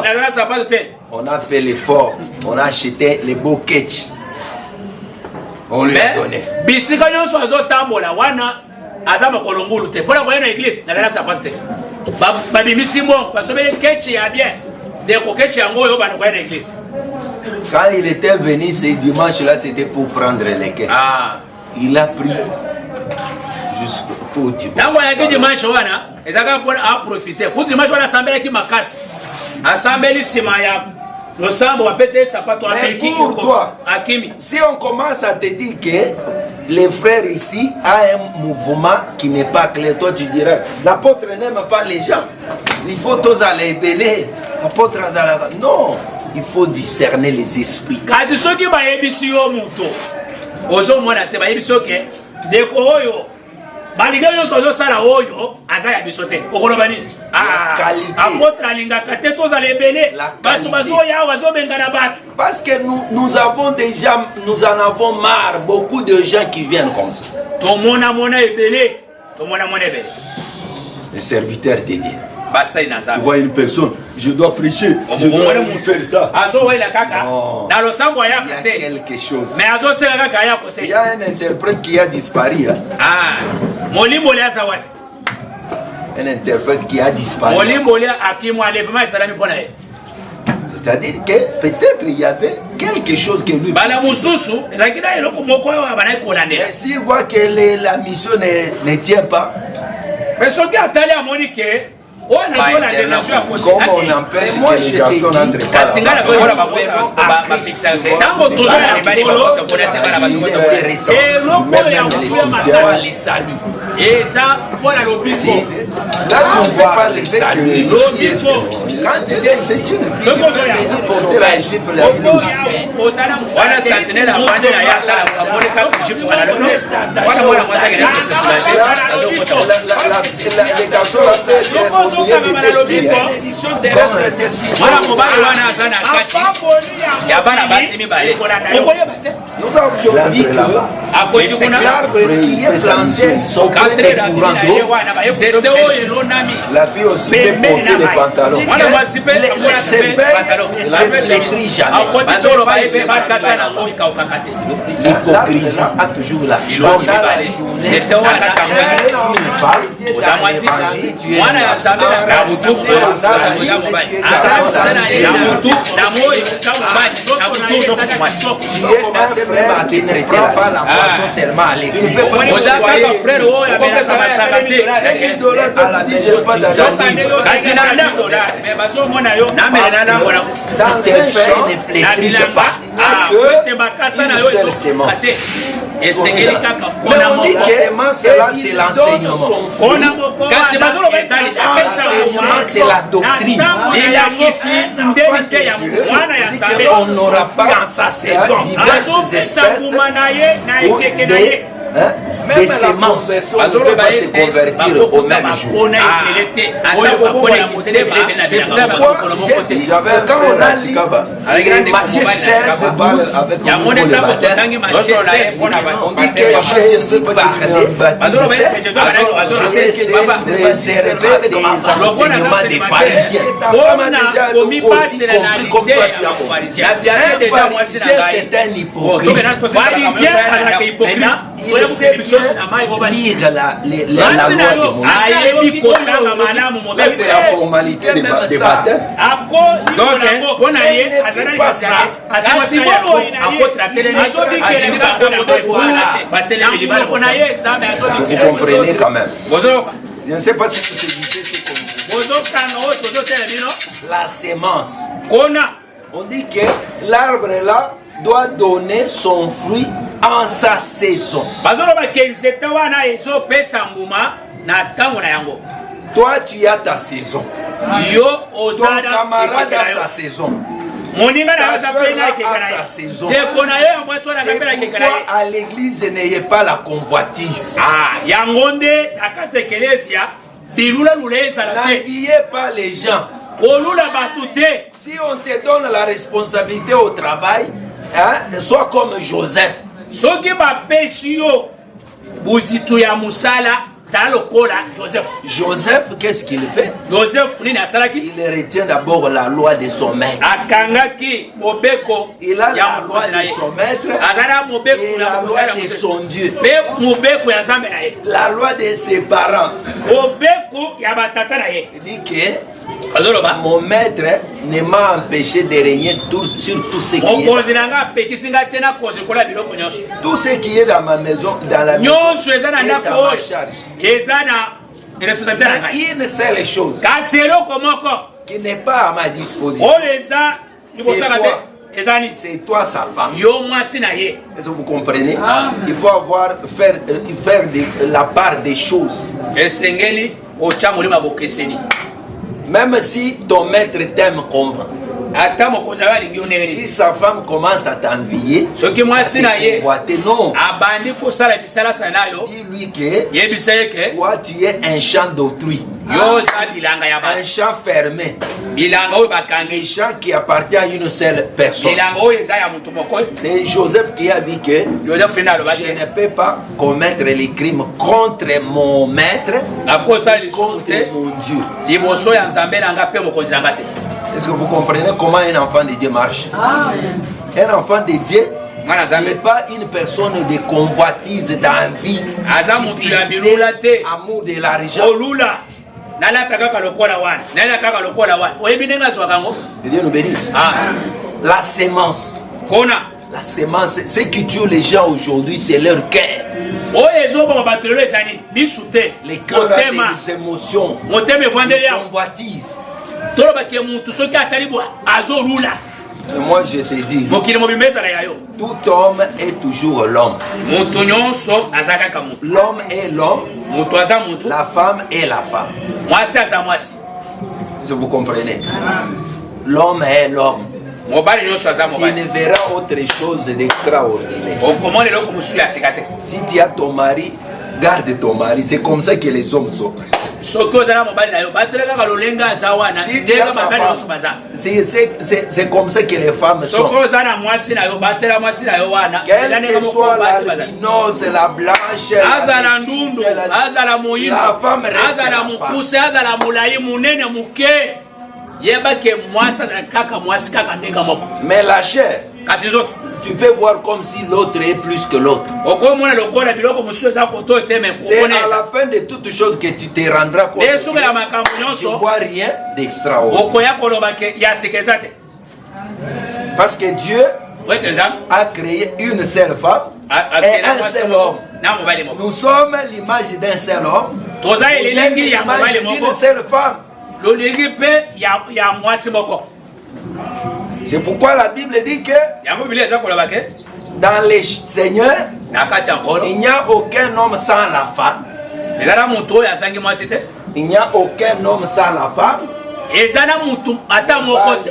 On a fait l'effort. On a acheté les beaux catchs. On lui a donné. Quand il était venu ce dimanche-là, c'était pour prendre les quêtes. Il a pris jusqu'au dimanche. Mais pour toi, si on commence à te dire que les frères ici ont un mouvement qui n'est pas clair, toi tu dirais, l'apôtre n'aime pas les gens. Il faut tous aller béler. L'apôtre non. Il faut discerner les esprits. Parce que nous en avons marre, beaucoup de gens qui viennent comme ça. Les serviteurs dédiés. Tu vois une personne, je dois prêcher, je dois faire ça. Non. Il y a quelque chose. Il y a un interprète qui a disparu. Un interprète qui a disparu. C'est-à-dire que peut-être il y avait quelque chose que lui. Mais s'il voit que la mission ne tient pas, comment on empêche que les garçons n'entrent pas? Les saluts. Et ça, voilà le plus. Là, tu ne vois pas les saluts. Quand tu dis c'est une fille qui peut venir porter la jupe, la blouse. Les garçons là, c'est l'édition terrestre était suivie. Nous avons dit que l'arbre qui est planté sont près des courants d'eau. La fille aussi peut porter des pantalons. C'est fait, c'est flétri jamais. L'hypocrisie a toujours la dans la journée. Tu es qui ne prend pas la boisson seulement à l'église. À la maison, pas d'argent. Dans un champ, ne flétrisse pas que une seule semence. Mais on dit que semence là, c'est l'enseignement. L'enseignement, c'est la doctrine. On n'aura pas en sa saison diverses espèces des semences ne peut pas se convertir au même jour. Quand on a lu Matthieu 16, 12, avec le baptême, on dit que Jésus parlait, je réserver des enseignements des pharisiens. On a déjà aussi compris comme toi tu as compris. Un pharisien, c'est un hypocrite. Il sait bien lire la loi de Moïse. Là, c'est la formalité des baptêmes. Donc, on ne pas ça. Vous comprenez quand même. Je ne sais pas si vous saisissez ce qu'on dit. La sémence. On dit que l'arbre là doit donner son fruit en sa saison. Toi, tu as ta saison. Ton camarade a sa saison. Ta soeur a sa saison. C'est pourquoi à l'église, n'ayez pas la convoitise. N'enviez pas les gens. Si on te donne la responsabilité au travail, sois comme Joseph. Joseph, qu'est-ce qu'il fait? Il retient d'abord la loi de son maître. Il a la loi de son maître et la loi de son Dieu. La loi de ses parents. Il dit que mon maître ne m'a empêché de régner sur tout ce qui est. Tout ce qui est dans ma maison, dans la maison, est à ma charge. Mais une seule chose qui n'est pas à ma disposition, c'est toi sa femme. Est-ce que vous comprenez? Il faut faire la part des choses. Même si ton maître t'aime comme, si sa femme commence à t'envier, non. Dis-lui que toi tu es un champ d'autrui, un champ fermé, un champ qui appartient à une seule personne. C'est Joseph qui a dit que je ne peux pas commettre les crimes contre mon maître, contre mon Dieu. Est-ce que vous comprenez comment un enfant de Dieu marche? Un enfant de Dieu n'est pas une personne de convoitise, d'envie, amour de l'argent. Que Dieu nous bénisse. La sémence. La sémence, ce qui tue les gens aujourd'hui, c'est leur cœur. Les cœurs ont des émotions, des convoitises. Et moi je te dis, tout homme est toujours l'homme. L'homme est l'homme, la femme est la femme. Si vous comprenez, l'homme est l'homme. Tu ne verras autre chose d'extraordinaire. Si tu as ton mari, garde ton mari. C'est comme ça que les hommes sont. Si c'est comme ça que les femmes sont. Quelle que soit l'albinos, la blanche, la métisse, la femme reste la femme. Mais la chair, tu peux voir comme si l'autre est plus que l'autre. C'est à la fin de toutes choses que tu te rendras compte. Je ne vois rien d'extraordinaire. Parce que Dieu a créé une seule femme et un seul homme. Nous sommes l'image d'un seul homme. Vous êtes l'image d'une seule femme. C'est pourquoi la Bible dit que dans les seigneurs, il n'y a aucun homme sans la femme. Il n'y a aucun homme sans la femme. ezana mutu ata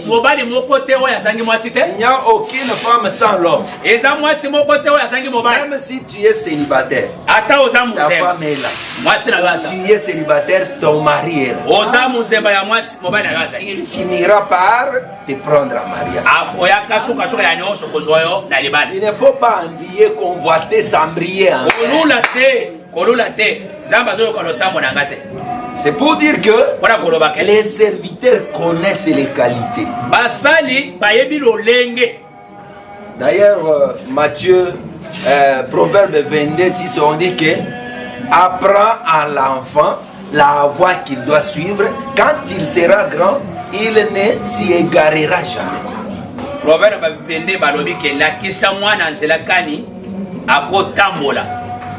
mobali moko te oyo azangi mwasi te. Il n'y a aucune femme sans l'homme. Eza mwasi moko te oyo azangi mobali. Même si tu es célibataire, ata oza ta muzemba femme est là. mwasi na gaza. Tu es célibataire, ton mari est là. Oza muzemba ya mwasi mobali na gaza. Il finira par te prendre en mariage. Akoya kasuka suka ya nyonso kozwa yo na libali. Il ne faut pas envier, convoiter, s'embriller. Kolula te zamba zo ko losambo na ngate. C'est pour dire que les serviteurs connaissent les qualités. Basali bayebi lo lenge. D'ailleurs, Matthieu, Proverbe 22, 6, on dit que apprend à l'enfant la voie qu'il doit suivre. Quand il sera grand, il ne s'y égarera jamais. Proverbe 22 balobi ke la kisa mwana nzela kani akotambola.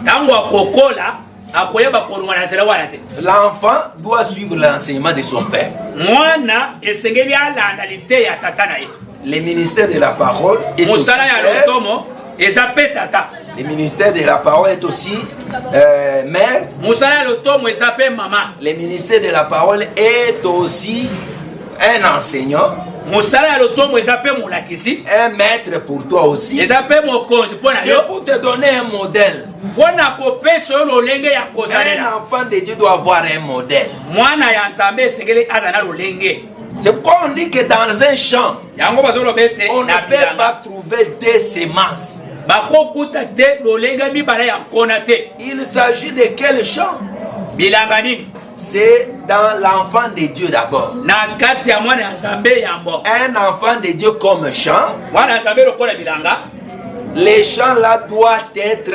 Tango akokola akoyeba kolunga na nzela wana te. L'enfant doit suivre l'enseignement de son père. Mwana esengeli alanda lite ya tata na ye. Le ministère de la parole est aussi Musala ya lotomo ezape tata. le ministère de la parole est aussi mère. Musala ya lotomo ezape mama. Le ministère de la parole est aussi un enseignant. Musala ya lotomo ezape mulakisi. Un maître pour toi aussi. Ezape mokonzi pona yo. C'est pour te donner un modèle. Pona kopeso lo lenge ya kosalela. Un enfant de Dieu doit avoir un modèle. Mwana ya nzambe esengeli azana lo lenge. C'est pourquoi on dit que dans un champ, Yango bazolo bete on ne na peut bilanga. pas trouver des semences. Bakokuta te lo lenge mibala ya kona te. Il s'agit de quel champ? Bilanga nini? C'est dans l'enfant de Dieu d'abord. Na kati ya mwana ya nzambe yambo. Un enfant de Dieu comme champ, Mwana ya nzambe lokola bilanga. les champs là doivent être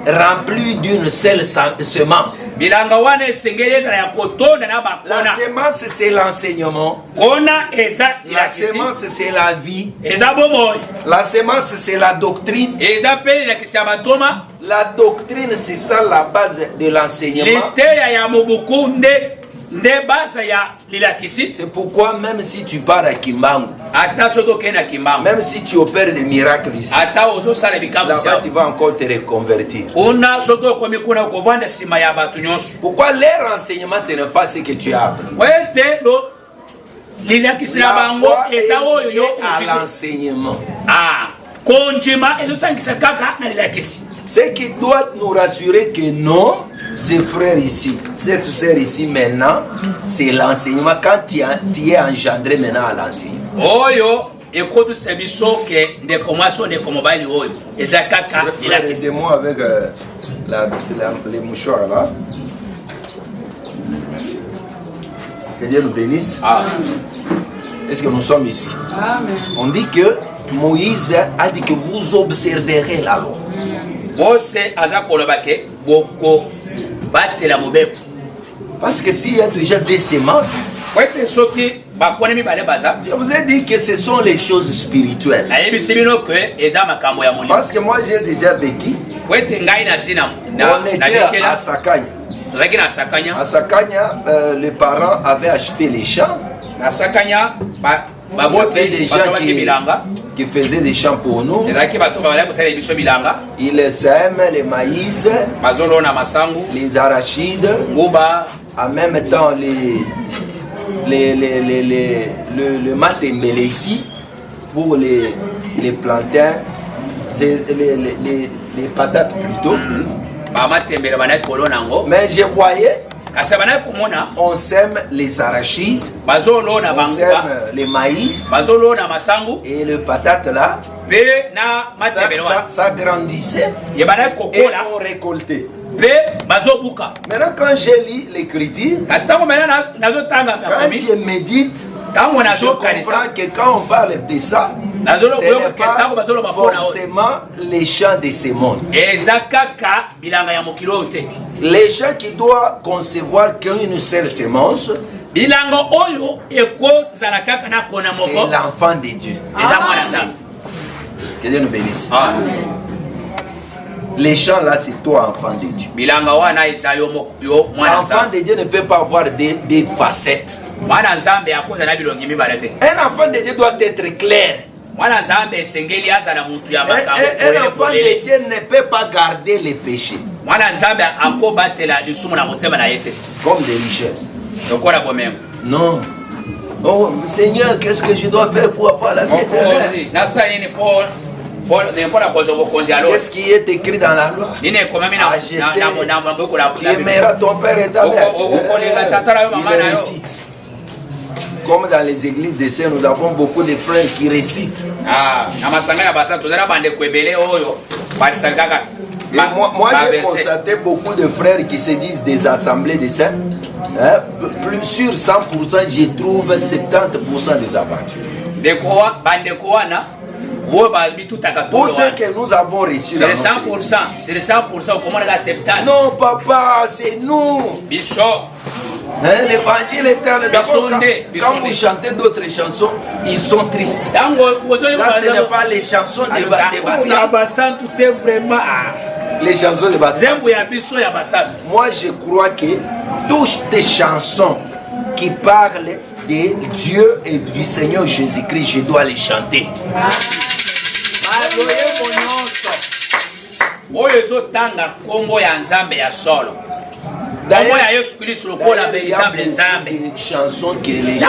remplis d'une seule semence. Bilanga wana esengeli ezala ya kotonda na La bakona. semence, c'est l'enseignement. Kona eza La ilakisi. semence, c'est la vie. Eza bomoi. La semence, c'est la doctrine. Eza pe ilakisi ya batoma. La doctrine, c'est ça la base de l'enseignement. Liteya ya mobuku nde basa ya lilakisi. C'est pourquoi même si tu pars à Kimbangu, Ata soto kena kimbangu. même si tu opères des miracles ici, Ata ozo sala bikabu là-bas sia. tu vas encore te reconvertir. Una soto komi kuna kovanda sima ya batu nyonso. Pourquoi leur enseignement, ce n'est pas ce que tu as appris. Wete lo lilakisi na La bango foi est eza oyo yo liée à uzite. l'enseignement. Ah, konjima ezo sangisa kaka na lilakisi. Ce qui doit nous rassurer que non, ces frères ici, cette sœur ici maintenant, c'est l'enseignement. Quand tu es engendré maintenant à l'enseignement. Oyo ekotu sebiso ke ndeko mwaso ndeko mobali oyo eza kaka lilakisi. Aidez-moi avec les mouchoirs là. Merci. Que Dieu nous bénisse. Ah. Est-ce que nous sommes ici? Amen. On dit que Moïse a dit que vous observerez la loi. Mose aza koloba ke boko batela mobeko. Parce que s'il y a déjà des semences, Wete soki bakone mibale baza. je vous ai dit que ce sont les choses spirituelles. Nayebisi bino ke eza makambo ya molimo. Parce que moi j'ai déjà vécu. Wete ngai na sina On était à bekela Sakanya. tozalaki na sakanya. À Sakanya, les parents avaient acheté les champs. Na sakanya Il y avait baboti des gens basomaki bilanga. qui faisaient des champs pour nous. Ezalaki bato babali kosala biso bilanga. Ils sèment les maïs, Bazolona masangu, les arachides, nguba, en même temps le matembele ici pour les plantains, c'est les patates plutôt. bamatembele banaki kolona yango. Mais je voyais, Kasi banaki komona on sème les arachides, bazolona on banguba, sème les maïs bazolona masangu, et le patate là, pe na matembele wana. ça grandissait Ye banaki et kokola, on récoltait. pe bazobuka. Maintenant quand j'ai lu l'écriture, Kasi tango mena nazotanga quand kakomi, je médite, tango je nazokanisa, comprends que quand on parle de ça, nazolo ce n'est koyoka ke tango pas bazoloba mpona oyo. forcément les champs de ce monde. Eza kaka bilanga ya mokili oyo te. Les champs qui doivent concevoir qu'une seule semence, Bilanga oyo ekozala kaka na kona c'est moko. l'enfant de Dieu. Eza mwana nzambe. Que Dieu nous bénisse. Amen. Les champs là, c'est toi, enfant de Dieu. Bilanga wana eza yo mwana L'enfant nzambe. de Dieu ne peut pas avoir des facettes. Mwana nzambe akozala bilongi mibale te. Un enfant de Dieu doit être clair. Mwana nzambe esengeli azala mutu ya makambo Un enfant de Dieu ne peut pas garder les péchés mwana nzambe akobatela lisumu na motema na ye te comme des richesses. lokola bomengo. Non. Oh Seigneur, qu'est-ce que je dois faire pour avoir la vie éternelle? Qu'est-ce qui est écrit dans la loi? Tu aimeras ton père et ta mère. Il récite. Comme dans les églises de Saint, nous avons beaucoup de frères qui récitent. Moi j'ai constaté beaucoup de frères qui se disent des assemblées de saints. Plus sur 100%, je trouve 70% des aventures. Pour ce que nous avons reçu dans notre église. C'est le 100%. Comment on a 70? Non, papa, c'est nous. L'évangile est tel. Quand vous chantez d'autres chansons, ils sont tristes. Là, ce n'est pas les chansons de Bassan. Les chansons de Bassan. Moi, je crois que toutes les chansons qui parlent de Dieu et du Seigneur Jésus-Christ, je dois les chanter. D'ailleurs, il y a beaucoup de chansons que les gens,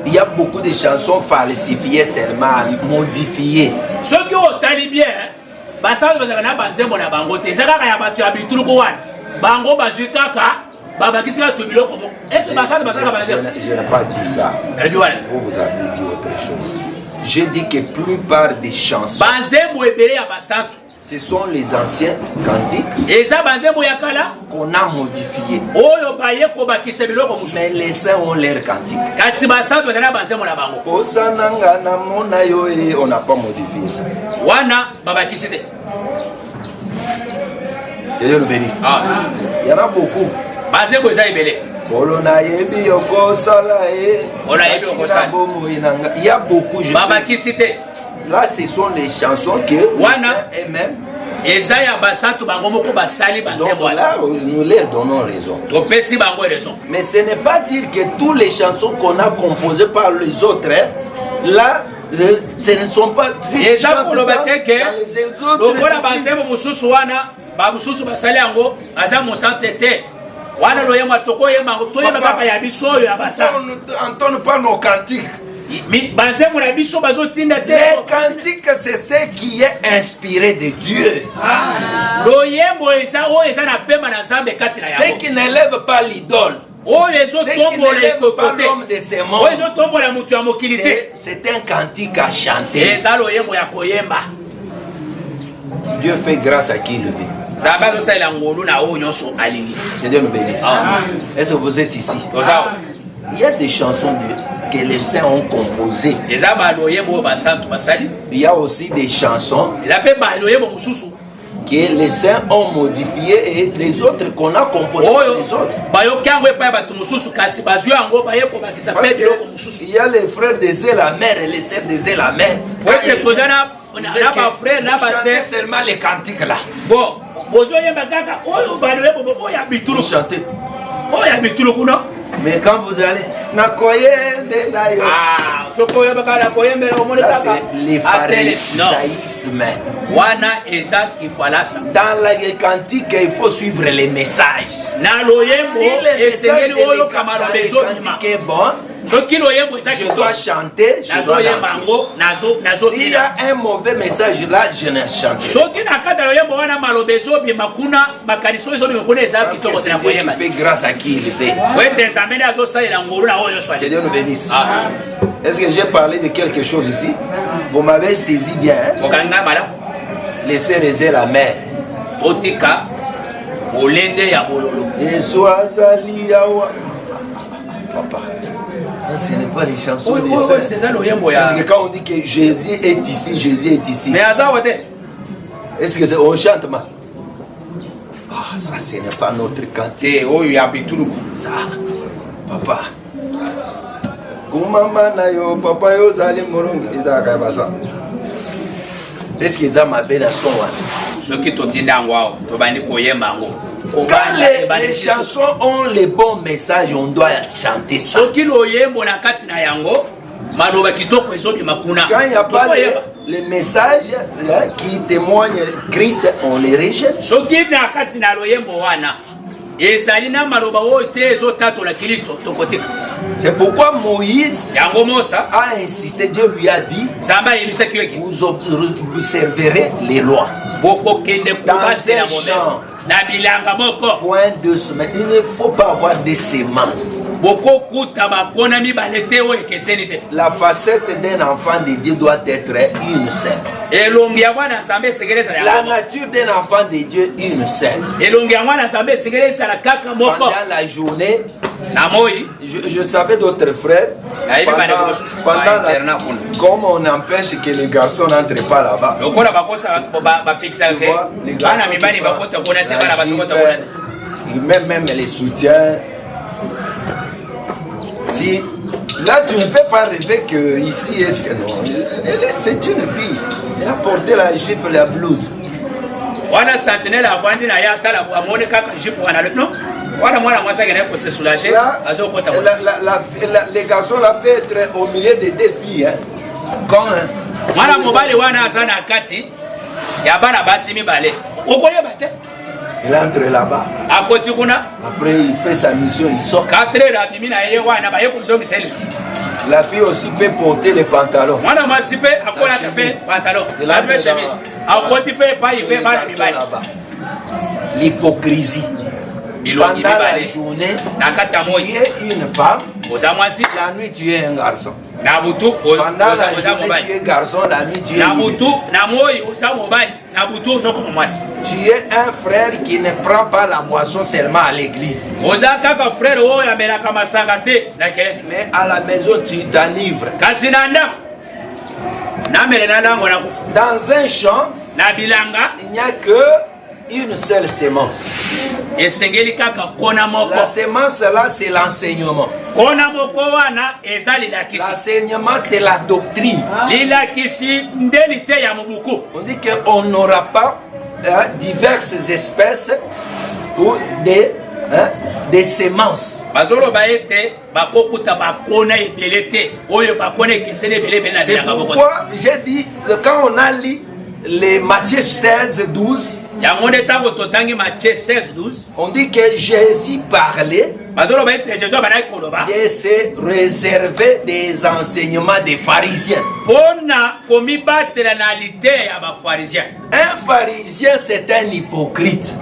il y a beaucoup de chansons falsifiées seulement, modifiées. Ce qui est bien, c'est que je n'ai pas dit ça. Vous avez dit autre chose. J'ai dit que la plupart des chansons, ce sont les anciens cantiques qu'on a modifiés. Mais les saints ont leurs cantiques. On n'a pas modifié ça. Que Dieu nous bénisse. Il y en a beaucoup. Il y a beaucoup. Là, ce sont les chansons que eux-mêmes. Là, nous leur donnons raison. Mais ce n'est pas dire que toutes les chansons qu'on a composées par les autres, là, ce ne sont pas les entendons pas nos cantiques. Les cantiques, c'est ce qui est inspiré de Dieu. Ce qui n'élève pas l'idole. Ce qui n'élève pas l'homme de ce monde. C'est un cantique à chanter. Dieu fait grâce à qui il veut. Que Dieu nous bénisse. Est-ce que vous êtes ici? Il y a des chansons que les saints ont composées. Il y a aussi des chansons que les saints ont modifiées et les autres qu'on a composées les autres. Parce qu'il y a les frères de Zé la mère et les sœurs de Zé la mère. Chantez seulement les cantiques là. Vous chantez. Mais quand vous allez, là c'est les pharisaïsmes. Dans la cantique, il faut suivre les messages. Si le message de les cantiques est bon, je dois chanter, je dois danser. S'il y a un mauvais message là, je ne chante pas. Parce que c'est Dieu qui fait grâce à qui il fait. Que Dieu nous bénisse. Est-ce que j'ai parlé de quelque chose ici? Vous m'avez saisi bien. Laissez la mer. Et soit papa. Non, ce n'est pas les chansons des saints. Parce que quand on dit que Jésus est ici, Jésus est ici. Est-ce que on chante mal? Ah, ça ce n'est pas notre cantique. Ça, papa. Papa yo zali morongi ezaka basa. Est-ce que ça m'appelle à son quand les chansons ont les bons messages, on doit chanter ça. Quand il n'y a pas les messages qui témoignent Christ, on les rejette. ezali na maloba oyo te ezotatola Kristo tokotika. C'est pourquoi Moïse yango Mosa a insisté, Dieu lui a dit, vous observerez les lois. Dans un champ, point de semaine, il ne faut pas avoir de semences. La facette d'un enfant de Dieu doit être une seule. La nature d'un enfant de Dieu, une seule. Pendant la journée, je savais d'autres frères, comme on empêche que les garçons n'entrent pas là-bas, ils mettent même les soutiens. Si, là, tu ne peux pas rêver que ici, est-ce que non, c'est une fille. Elle a porté la jupe et la blouse. Les garçons là peuvent être au milieu de deux filles. Hein. Comme il entre là-bas. Après, il fait sa mission, il sort. La fille aussi peut porter les pantalons. L'hypocrisie. Pendant la journée, tu es une femme, la nuit tu es un garçon. Pendant la journée tu es garçon, la nuit tu es une fille. Tu es un frère qui ne prend pas la boisson seulement à l'église. Mais à la maison tu t'enivres. Dans un champ, il n'y a que une seule sémence. La sémence là, c'est l'enseignement. L'enseignement, c'est la doctrine. On dit qu'on n'aura pas diverses espèces ou des semences. C'est pourquoi j'ai dit, quand on a lu les Matthieu 16, 12, on dit que Jésus parlait de se réserver des enseignements des pharisiens. Un pharisien, c'est un hypocrite.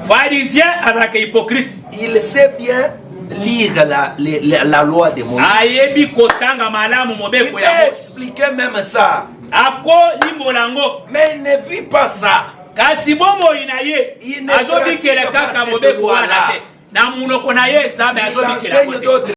Il sait bien lire la loi de Moïse. Il peut expliquer même ça. Mais il ne vit pas ça. Il ne pratique pas cette loi-là. Il enseigne d'autres.